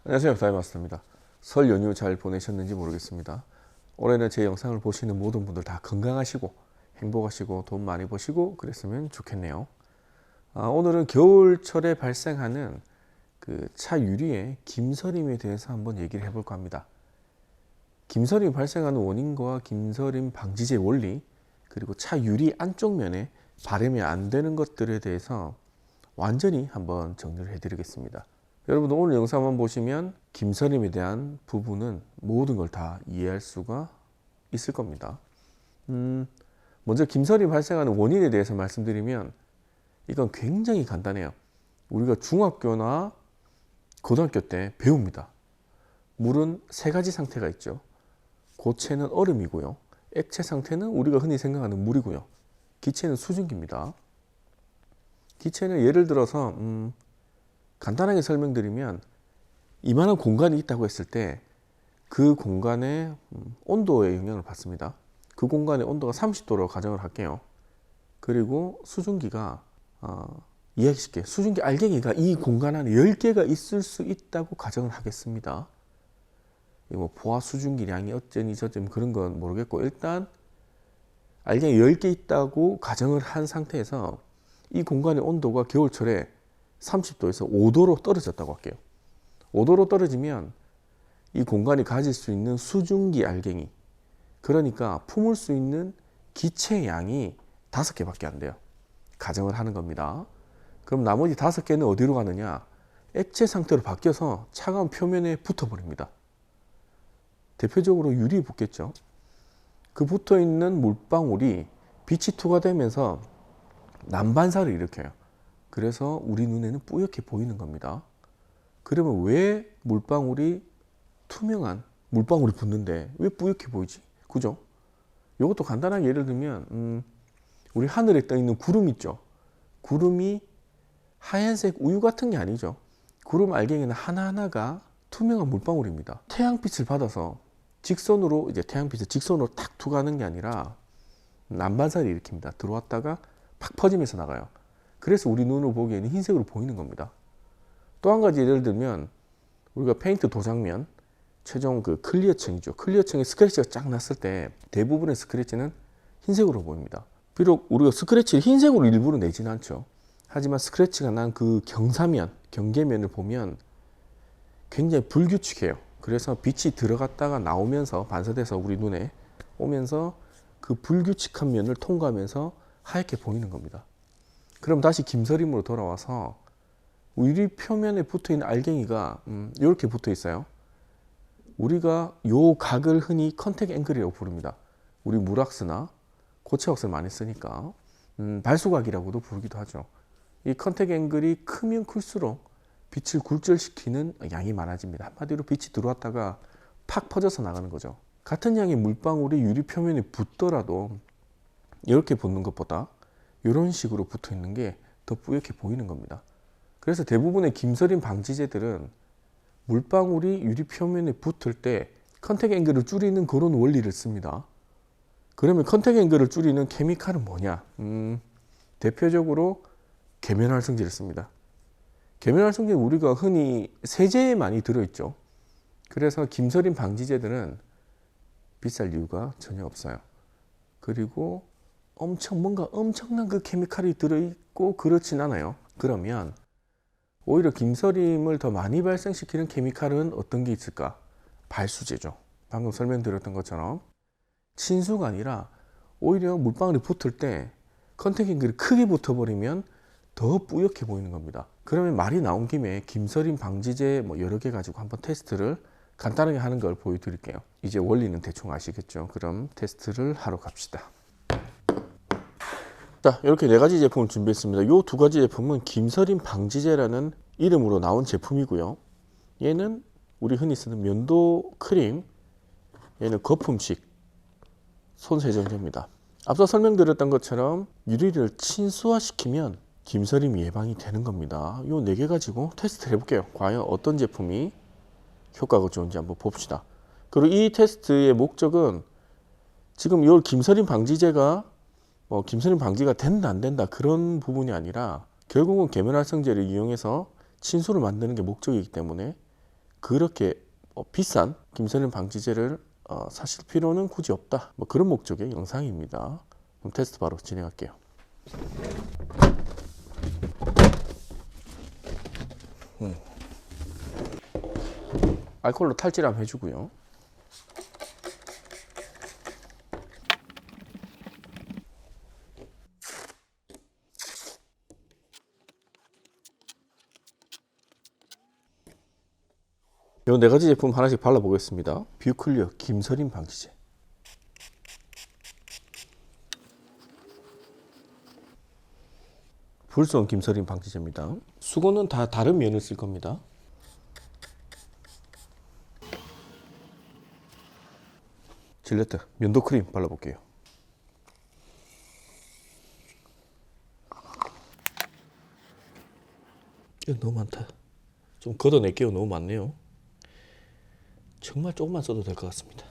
안녕하세요, 다이마스터입니다. 설 연휴 잘 보내셨는지 모르겠습니다. 올해는 제 영상을 보시는 모든 분들 다 건강하시고 행복하시고 돈 많이 버시고 그랬으면 좋겠네요. 오늘은 겨울철에 발생하는 그 차 유리의 김서림에 대해서 한번 얘기를 해볼까 합니다. 김서림이 발생하는 원인과 김서림 방지제 원리, 그리고 차 유리 안쪽 면에 바르면 안 되는 것들에 대해서 완전히 한번 정리를 해드리겠습니다. 여러분 오늘 영상만 보시면 김서림에 대한 부분은 모든 걸 다 이해할 수가 있을 겁니다. 먼저 김서림 발생하는 원인에 대해서 말씀드리면 이건 굉장히 간단해요. 우리가 중학교나 고등학교 때 배웁니다. 물은 세 가지 상태가 있죠. 고체는 얼음이고요. 액체 상태는 우리가 흔히 생각하는 물이고요. 기체는 수증기입니다. 기체는 예를 들어서 간단하게 설명드리면 이만한 공간이 있다고 했을 때 그 공간의 온도에 영향을 받습니다. 그 공간의 온도가 30도로 가정을 할게요. 그리고 수증기가 이해하기 쉽게 수증기 알갱이가 이 공간 안에 10개가 있을 수 있다고 가정을 하겠습니다. 뭐 포화 수증기량이 어쩌니 저쩌니 그런 건 모르겠고 일단 알갱이 10개 있다고 가정을 한 상태에서 이 공간의 온도가 겨울철에 30도에서 5도로 떨어졌다고 할게요. 5도로 떨어지면 이 공간이 가질 수 있는 수증기 알갱이, 그러니까 품을 수 있는 기체 양이 5개밖에 안 돼요. 가정을 하는 겁니다. 그럼 나머지 5개는 어디로 가느냐? 액체 상태로 바뀌어서 차가운 표면에 붙어버립니다. 대표적으로 유리에 붙겠죠. 그 붙어있는 물방울이 빛이 투과되면서 난반사를 일으켜요. 그래서 우리 눈에는 뿌옇게 보이는 겁니다. 그러면 왜 물방울이 투명한 물방울이 붙는데 왜 뿌옇게 보이지? 그죠? 이것도 간단하게 예를 들면 우리 하늘에 떠 있는 구름 있죠. 구름이 하얀색 우유 같은 게 아니죠. 구름 알갱이는 하나하나가 투명한 물방울입니다. 태양빛을 받아서 직선으로 이제 태양빛을 직선으로 탁 투과하는 게 아니라 난반사를 일으킵니다. 들어왔다가 팍 퍼지면서 나가요. 그래서 우리 눈으로 보기에는 흰색으로 보이는 겁니다. 또 한 가지 예를 들면 우리가 페인트 도장면 최종 그 클리어층이죠. 클리어층에 스크래치가 쫙 났을 때 대부분의 스크래치는 흰색으로 보입니다. 비록 우리가 스크래치를 흰색으로 일부러 내지는 않죠. 하지만 스크래치가 난 그 경사면, 경계면을 보면 굉장히 불규칙해요. 그래서 빛이 들어갔다가 나오면서 반사돼서 우리 눈에 오면서 그 불규칙한 면을 통과하면서 하얗게 보이는 겁니다. 그럼 다시 김서림으로 돌아와서 유리 표면에 붙어있는 알갱이가 이렇게 붙어 있어요. 우리가 요 각을 흔히 컨택 앵글이라고 부릅니다. 우리 물왁스나 고체왁스를 많이 쓰니까 발수각이라고도 부르기도 하죠. 이 컨택 앵글이 크면 클수록 빛을 굴절시키는 양이 많아집니다. 한마디로 빛이 들어왔다가 팍 퍼져서 나가는 거죠. 같은 양의 물방울이 유리 표면에 붙더라도 이렇게 붙는 것보다 이런 식으로 붙어 있는 게 더 뿌옇게 보이는 겁니다. 그래서 대부분의 김서림 방지제들은 물방울이 유리 표면에 붙을 때 컨택 앵글을 줄이는 그런 원리를 씁니다. 그러면 컨택 앵글을 줄이는 케미칼은 뭐냐? 대표적으로 계면활성제를 씁니다. 계면활성제는 우리가 흔히 세제에 많이 들어있죠. 그래서 김서림 방지제들은 비쌀 이유가 전혀 없어요. 그리고 뭔가 엄청난 그 케미칼이 들어있고 그렇진 않아요. 그러면 오히려 김서림을 더 많이 발생시키는 케미칼은 어떤 게 있을까? 발수제죠. 방금 설명드렸던 것처럼 친수가 아니라 오히려 물방울이 붙을 때 컨택 앵글이 크게 붙어버리면 더 뿌옇게 보이는 겁니다. 그러면 말이 나온 김에 김서림 방지제 여러 개 가지고 한번 테스트를 간단하게 하는 걸 보여드릴게요. 이제 원리는 대충 아시겠죠? 그럼 테스트를 하러 갑시다. 자, 이렇게 4가지 제품을 준비했습니다. 이 2가지 제품은 김서림 방지제라는 이름으로 나온 제품이고요. 얘는 우리 흔히 쓰는 면도 크림, 얘는 거품식 손세정제입니다. 앞서 설명드렸던 것처럼 유리를 친수화시키면 김서림이 예방이 되는 겁니다. 이 4개 가지고 테스트 해볼게요. 과연 어떤 제품이 효과가 좋은지 한번 봅시다. 그리고 이 테스트의 목적은 지금 이 김서림 방지제가 김서림 방지가 된다 안 된다 그런 부분이 아니라 결국은 계면활성제를 이용해서 친수를 만드는 게 목적이기 때문에 그렇게 비싼 김서림 방지제를 사실 필요는 굳이 없다. 뭐 그런 목적의 영상입니다. 그럼 테스트 바로 진행할게요. 알코올로 탈질 한번 해주고요. 요 네 가지 제품 하나씩 발라보겠습니다. 뷰클리어 김서림 방지제. 불소음 김서림 방지제입니다. 수건은 다 다른 면을 쓸 겁니다. 질레트 면도 크림 발라볼게요. 이거 너무 많다. 좀 걷어낼게요. 너무 많네요. 정말 조금만 써도 될 것 같습니다.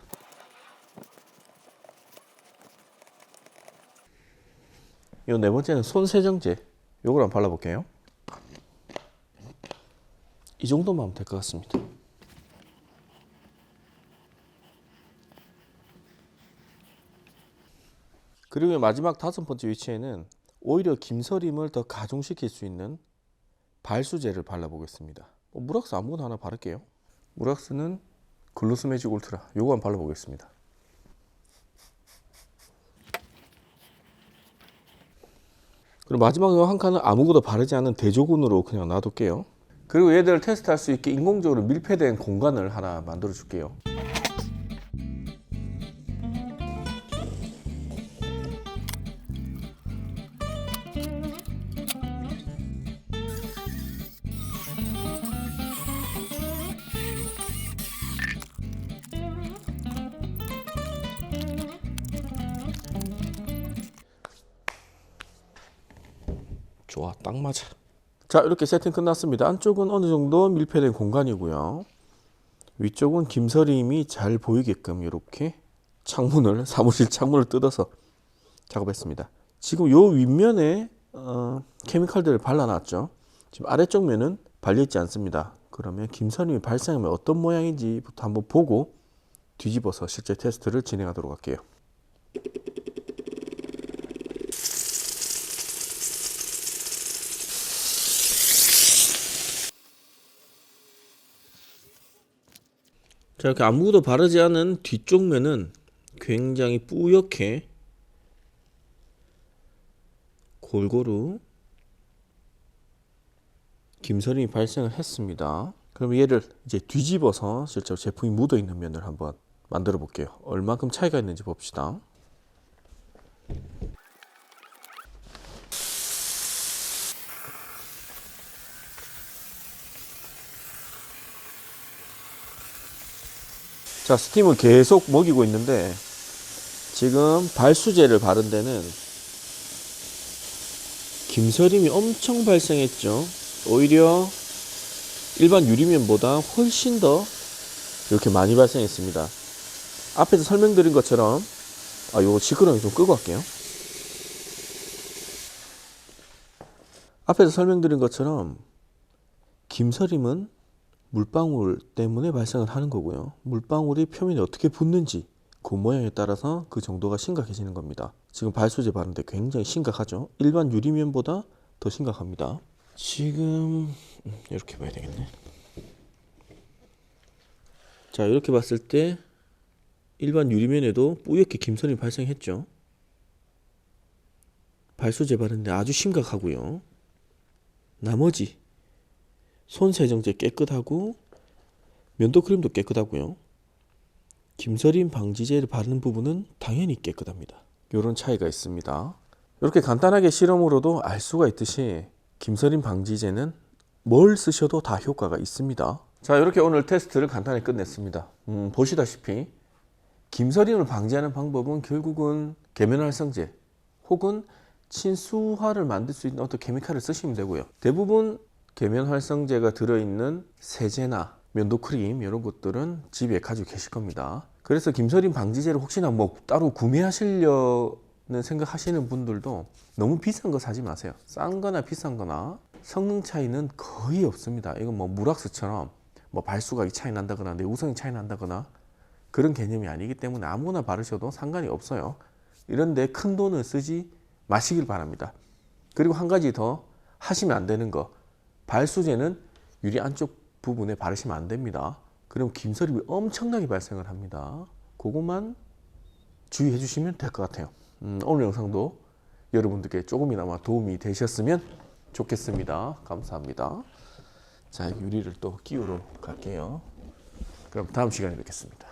이 네 번째는 손세정제. 요걸 한번 발라볼게요. 이 정도만 하면 될 것 같습니다. 그리고 마지막 다섯 번째 위치에는 오히려 김서림을 더 가중시킬 수 있는 발수제를 발라보겠습니다. 무락스 아무거나 하나 바를게요. 무락스는 글로스 매직 울트라. 요거 한번 발라보겠습니다. 그리고 마지막 한 칸은 아무것도 바르지 않은 대조군으로 그냥 놔둘게요. 그리고 얘들을 테스트할 수 있게 인공적으로 밀폐된 공간을 하나 만들어 줄게요. 좋아, 딱 맞아. 자, 이렇게 세팅 끝났습니다. 안쪽은 어느 정도 밀폐된 공간이고요. 위쪽은 김서림이 잘 보이게끔 이렇게 창문을, 사무실 창문을 뜯어서 작업했습니다. 지금 요 윗면에 케미칼들을 발라놨죠. 지금 아래쪽 면은 발려있지 않습니다. 그러면 김서림이 발생하면 어떤 모양인지부터 한번 보고 뒤집어서 실제 테스트를 진행하도록 할게요. 자, 이렇게 아무것도 바르지 않은 뒤쪽 면은 굉장히 뿌옇게 골고루 김서림이 발생을 했습니다. 그럼 얘를 이제 뒤집어서 실제로 제품이 묻어 있는 면을 한번 만들어 볼게요. 얼마큼 차이가 있는지 봅시다. 자, 스팀을 계속 먹이고 있는데 지금 발수제를 바른 데는 김서림이 엄청 발생했죠. 오히려 일반 유리면보다 훨씬 더 이렇게 많이 발생했습니다. 앞에서 설명드린 것처럼 요거 시끄러우니 좀 끄고 할게요. 앞에서 설명드린 것처럼 김서림은 물방울 때문에 발생을 하는 거고요. 물방울이 표면에 어떻게 붙는지 그 모양에 따라서 그 정도가 심각해지는 겁니다. 지금 발수제 바르는데 굉장히 심각하죠. 일반 유리면보다 더 심각합니다. 지금 이렇게 봐야 되겠네. 자, 이렇게 봤을 때 일반 유리면에도 뿌옇게 김서림이 발생했죠. 발수제 바르는데 아주 심각하고요. 나머지 손세정제 깨끗하고 면도 크림도 깨끗하고요. 김서림 방지제를 바르는 부분은 당연히 깨끗합니다. 이런 차이가 있습니다. 이렇게 간단하게 실험으로도 알 수가 있듯이 김서림 방지제는 뭘 쓰셔도 다 효과가 있습니다. 자, 이렇게 오늘 테스트를 간단히 끝냈습니다. 보시다시피 김서림을 방지하는 방법은 결국은 계면활성제 혹은 친수화를 만들 수 있는 어떤 케미칼을 쓰시면 되고요. 대부분 계면활성제가 들어있는 세제나 면도크림 이런 것들은 집에 가지고 계실 겁니다. 그래서 김서림 방지제를 혹시나 뭐 따로 구매하시려는 생각하시는 분들도 너무 비싼 거 사지 마세요. 싼 거나 비싼 거나 성능 차이는 거의 없습니다. 이건 뭐 무락스처럼 뭐 발수각이 차이 난다거나 내구성이 차이 난다거나 그런 개념이 아니기 때문에 아무나 바르셔도 상관이 없어요. 이런데 큰 돈을 쓰지 마시길 바랍니다. 그리고 한 가지 더 하시면 안 되는 거, 발수제는 유리 안쪽 부분에 바르시면 안 됩니다. 그럼 김서림이 엄청나게 발생을 합니다. 그것만 주의해 주시면 될 것 같아요. 오늘 영상도 여러분들께 조금이나마 도움이 되셨으면 좋겠습니다. 감사합니다. 자, 유리를 또 끼우러 갈게요. 그럼 다음 시간에 뵙겠습니다.